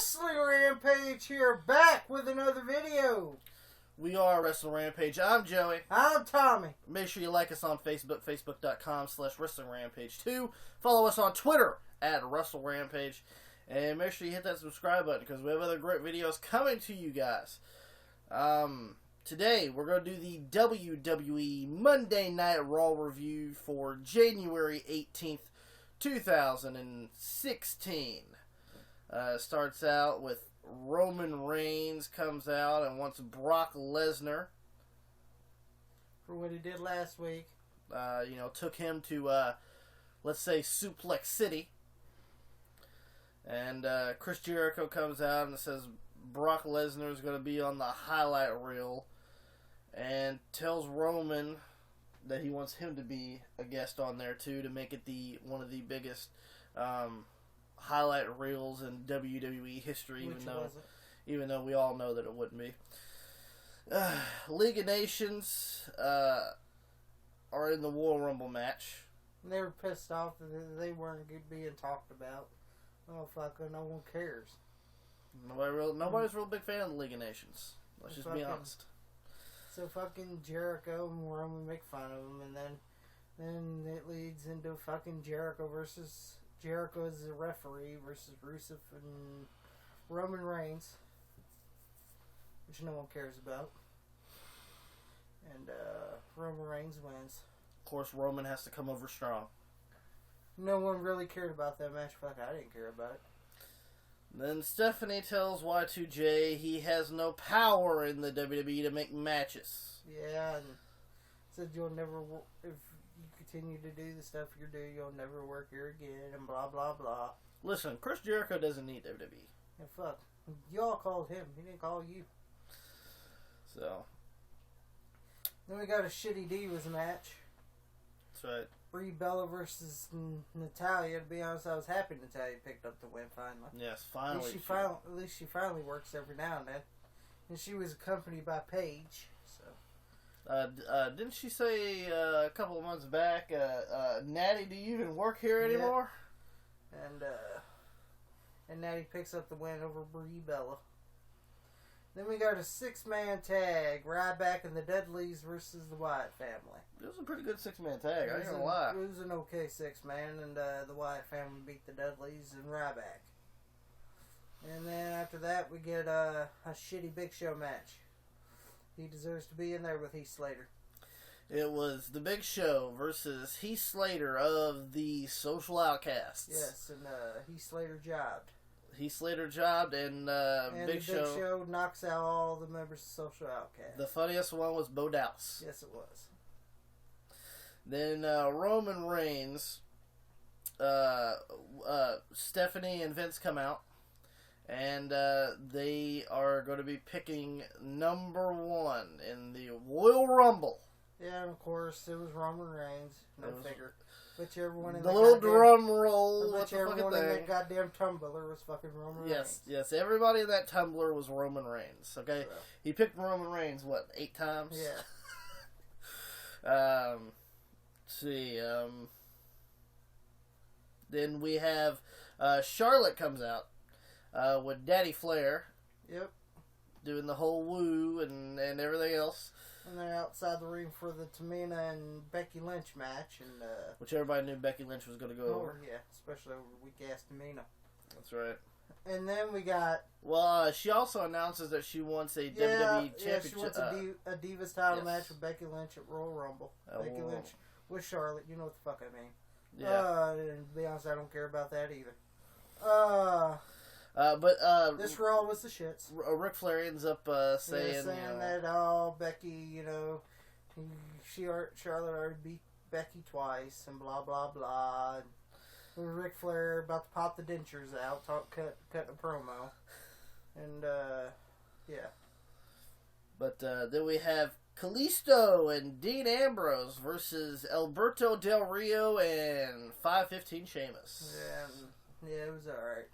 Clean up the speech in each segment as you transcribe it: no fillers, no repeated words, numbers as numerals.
Wrestling Rampage here, back with another video. We are Wrestling Rampage. I'm Joey. I'm Tommy. Make sure you like us on Facebook, facebook.com/Wrestling Rampage 2. Follow us on Twitter at Wrestle Rampage. And make sure you hit that subscribe button because we have other great videos coming to you guys. Today, we're going to do the WWE Monday Night Raw review for January 18th, 2016. Starts out with Roman Reigns comes out and wants Brock Lesnar. For what he did last week. Took him to, let's say, Suplex City. And Chris Jericho comes out and says Brock Lesnar is going to be on the highlight reel. And tells Roman that he wants him to be a guest on there too to make it one of the biggest highlight reels in WWE history. Even though we all know that it wouldn't be. League of Nations are in the Royal Rumble match. They were pissed off that they weren't being talked about. Oh fuck, no one cares. Nobody's a real big fan of the League of Nations. Let's just be honest. So fucking Jericho and Roman make fun of him, and then it leads into fucking Jericho as a referee versus Rusev and Roman Reigns, which no one cares about. And Roman Reigns wins. Of course, Roman has to come over strong. No one really cared about that match. Fuck, I didn't care about it. Then Stephanie tells Y2J he has no power in the WWE to make matches. Yeah, and said if you continue to do the stuff you do, you'll never work here again, and blah, blah, blah. Listen, Chris Jericho doesn't need WWE. And fuck, y'all called him. He didn't call you. So. Then we got a shitty Divas match. That's right. Brie Bella versus Natalya. To be honest, I was happy Natalya picked up the win finally. Yes, finally. At least she finally works every now and then. And she was accompanied by Paige. So. Didn't she say a couple of months back, Natty, do you even work here anymore? Yeah. And Natty picks up the win over Brie Bella. Then we got a 6-man tag, Ryback and the Dudleys versus the Wyatt family. It was a pretty good 6-man tag, I ain't gonna lie. It was an okay 6-man, and the Wyatt family beat the Dudleys and Ryback. And then after that, we get a shitty Big Show match. He deserves to be in there with Heath Slater. It was the Big Show versus Heath Slater of the Social Outcasts. Yes, and Heath Slater jobbed. Heath Slater jobbed, and Big Show knocks out all the members of Social Outcast. The funniest one was Bo Dallas. Yes, it was. Then Roman Reigns, Stephanie and Vince come out, and they are going to be picking number 1 in the Royal Rumble. Yeah, and of course it was Roman Reigns. No figure. But everyone in the little drum roll. But everyone in that goddamn tumbler was fucking Roman Reigns. Yes. Everybody in that tumbler was Roman Reigns. Okay, so. He picked Roman Reigns 8 times? Yeah. Let's see. Then we have Charlotte comes out with Daddy Flair. Yep. Doing the whole woo and everything else. And they're outside the ring for the Tamina and Becky Lynch match, and which everybody knew Becky Lynch was going to go over. Yeah, especially over weak-ass Tamina. That's right. And then we got... Well, she also announces that she wants a WWE Championship. Yeah, she wants a Divas title match with Becky Lynch at Royal Rumble. Becky Lynch with Charlotte. You know what the fuck I mean. Yeah. And to be honest, I don't care about that either. But this Raw was the shits. Ric Flair ends up saying that Becky, Charlotte already beat Becky twice and blah blah blah. And Ric Flair about to pop the dentures out, cut a promo, and yeah. But then we have Kalisto and Dean Ambrose versus Alberto Del Rio and 515 Sheamus. Yeah, it was alright.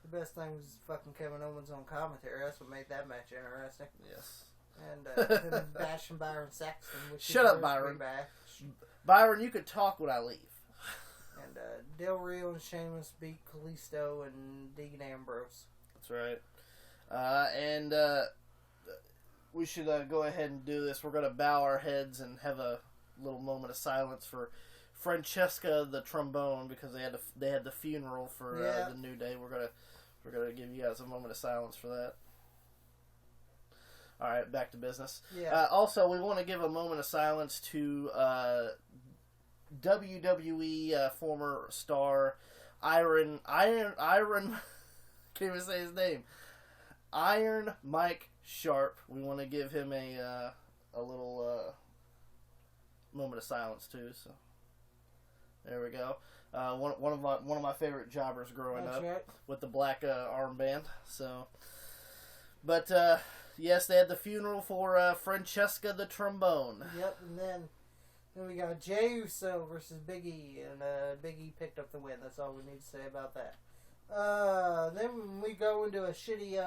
The best thing was fucking Kevin Owens on commentary. That's what made that match interesting. Yes. And him bashing Byron Saxton. Shut up, Byron. Byron, you could talk when I leave. And Del Rio and Sheamus beat Kalisto and Dean Ambrose. That's right. And we should go ahead and do this. We're going to bow our heads and have a little moment of silence for Francesca the trombone, because they had the funeral for the New Day. We're gonna give you guys a moment of silence for that. All right, back to business. Yeah. Also, we want to give a moment of silence to WWE former star Iron. Can't even say his name. Iron Mike Sharp. We want to give him a little moment of silence too. So there we go. One of my favorite jobbers growing That's up, right. with the black armband. So, but yes, they had the funeral for Francesca the trombone. Yep, and then we got Jey Uso versus Big E, and Big E picked up the win. That's all we need to say about that. Then we go into a shitty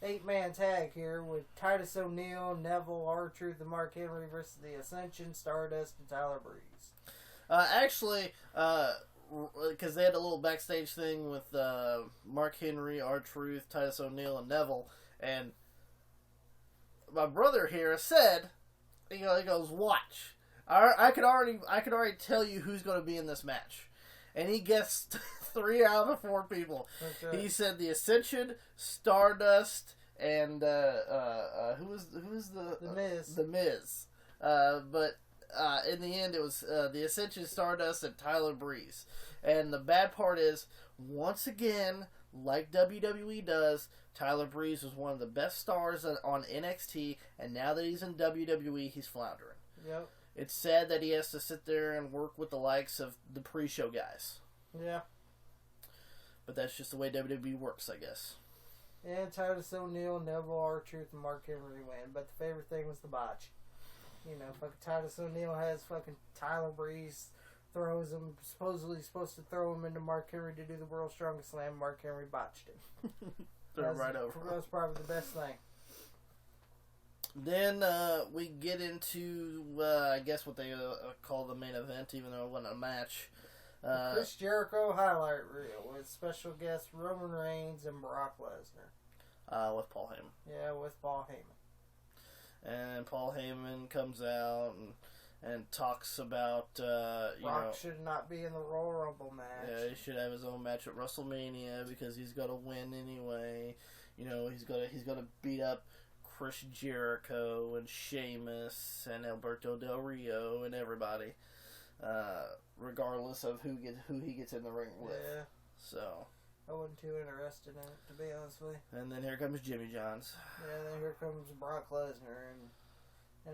8-man tag here with Titus O'Neil, Neville, R-Truth, and Mark Henry versus the Ascension, Stardust, and Tyler Breeze. Actually, because they had a little backstage thing with Mark Henry, R-Truth, Titus O'Neil, and Neville, and my brother here said, he goes, watch. I could already tell you who's going to be in this match, and he guessed 3 out of the 4 people. Right. He said the Ascension, Stardust, and who's the Miz. The Miz. But in the end, it was the Ascension, Stardust, and Tyler Breeze. And the bad part is, once again, like WWE does, Tyler Breeze was one of the best stars on NXT, and now that he's in WWE, he's floundering. Yep. It's sad that he has to sit there and work with the likes of the pre-show guys. Yeah. But that's just the way WWE works, I guess. And Titus O'Neil, Neville, R-Truth, and Mark Henry win. But the favorite thing was the botch. Fucking Titus O'Neil has fucking Tyler Breeze, throws him, supposedly supposed to throw him into Mark Henry to do the World's Strongest Slam. Mark Henry botched it. Threw him right over. That was probably the best thing. Then we get into, I guess, what they call the main event, even though it wasn't a match. Chris Jericho highlight reel with special guests Roman Reigns and Brock Lesnar. With Paul Heyman. Yeah, with Paul Heyman. And Paul Heyman comes out and talks about, Brock should not be in the Royal Rumble match. Yeah, he should have his own match at WrestleMania because he's got to win anyway. He's got to beat up Chris Jericho and Sheamus and Alberto Del Rio and everybody, regardless of who he gets in the ring with. Yeah. So I wasn't too interested in it, to be honest with you. And then here comes Jimmy Johns. Yeah, and then here comes Brock Lesnar, and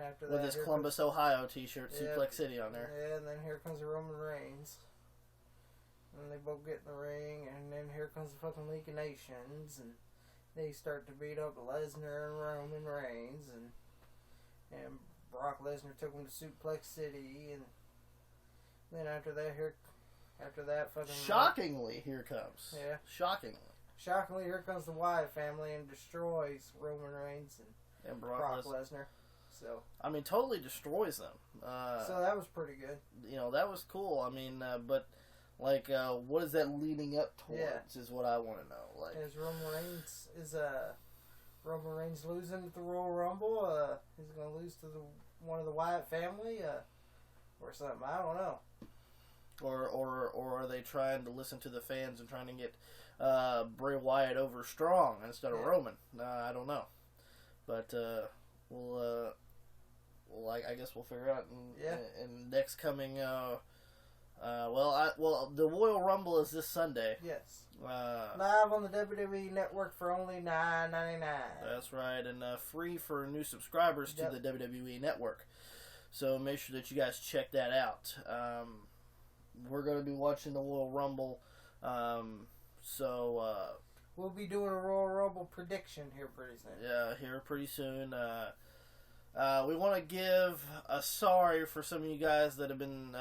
after that, with his Columbus, Ohio T-shirt, Suplex City on there. Yeah, and then here comes Roman Reigns. And they both get in the ring, and then here comes the fucking League of Nations, and they start to beat up Lesnar and Roman Reigns, and Brock Lesnar took him to Suplex City, and then after that, fucking shockingly, here comes. Yeah. Shockingly, here comes the Wyatt family and destroys Roman Reigns and Brock Lesnar. So I mean, totally destroys them. So that was pretty good. That was cool. I mean, but like, what is that leading up towards? Is what I want to know. Like, is Roman Reigns losing at the Royal Rumble? He's going to lose to one of the Wyatt family, or something. I don't know. Or are they trying to listen to the fans and trying to get Bray Wyatt over strong instead of Roman? I don't know, but I guess we'll figure out in next coming. The Royal Rumble is this Sunday. Yes. Live on the WWE Network for only $9.99. That's right, and free for new subscribers to the WWE Network. So make sure that you guys check that out. We're going to be watching the Royal Rumble. We'll be doing a Royal Rumble prediction here pretty soon. Yeah, here pretty soon. We want to give a sorry for some of you guys that have been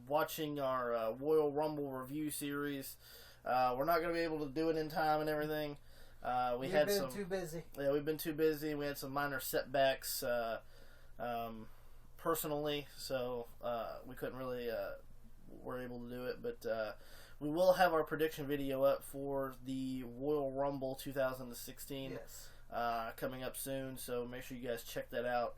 watching our Royal Rumble review series. We're not going to be able to do it in time and everything. We've been too busy. Yeah, we've been too busy. We had some minor setbacks personally, so we couldn't really were able to do it. But We will have our prediction video up for the Royal Rumble 2016 Yes. Coming up soon, so make sure you guys check that out.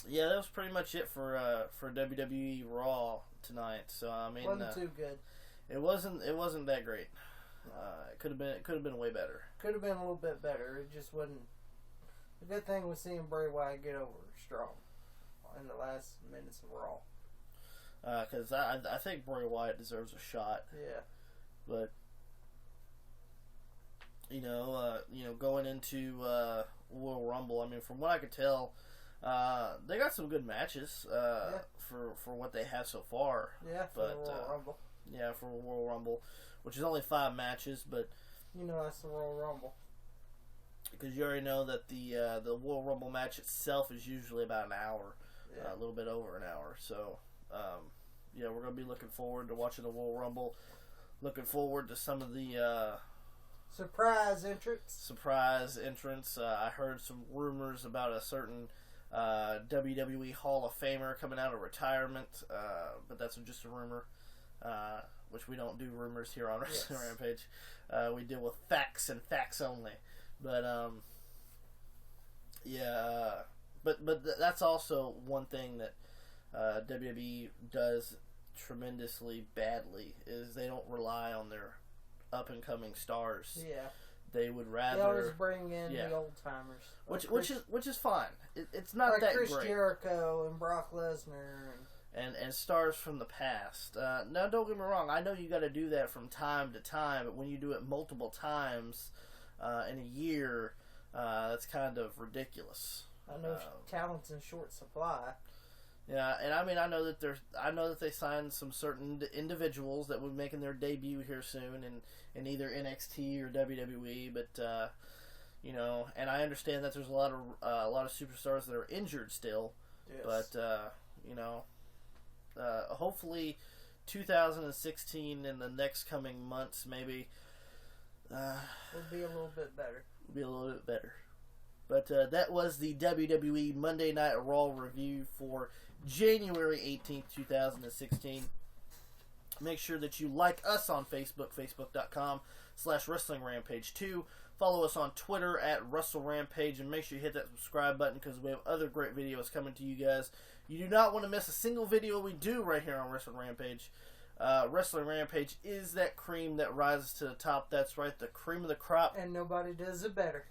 Yeah, that was pretty much it for WWE Raw tonight. So I mean, wasn't too good. It wasn't that great. It could have been way better. Could have been a little bit better. It just wasn't. The good thing was seeing Bray Wyatt get over strong in the last minutes of Raw. Because I think Bray Wyatt deserves a shot. Yeah. But going into Royal Rumble, I mean, from what I could tell, they got some good matches for what they have so far. Yeah, for the Royal Rumble. Yeah, for Royal Rumble, which is only 5 matches, but that's the Royal Rumble. Because you already know that the Royal Rumble match itself is usually about an hour, a little bit over an hour. So, we're going to be looking forward to watching the Royal Rumble. Looking forward to some of the surprise entrance. I heard some rumors about a certain WWE Hall of Famer coming out of retirement, but that's just a rumor. Which we don't do rumors here on Wrestling Rampage. We deal with facts and facts only. But but that's also one thing that WWE does tremendously badly is they don't rely on their up and coming stars. Yeah. They would rather. They always bring in the old timers, which is fine. It's not like that Chris great. Jericho and Brock Lesnar and stars from the past. Now, don't get me wrong. I know you got to do that from time to time, but when you do it multiple times in a year, that's kind of ridiculous. I know talent's in short supply. Yeah, and I mean, I know that they signed some certain individuals that will be making their debut here soon in either NXT or WWE, but and I understand that there's a lot of superstars that are injured still, but hopefully 2016 in the next coming months maybe will be a little bit better. But that was the WWE Monday Night Raw review for January 18th, 2016. Make sure that you like us on Facebook, facebook.com/Wrestling Rampage 2. Follow us on Twitter at Wrestle Rampage, and make sure you hit that subscribe button because we have other great videos coming to you guys. You do not want to miss a single video we do right here on Wrestling Rampage. Wrestling Rampage is that cream that rises to the top. That's right, the cream of the crop. And nobody does it better.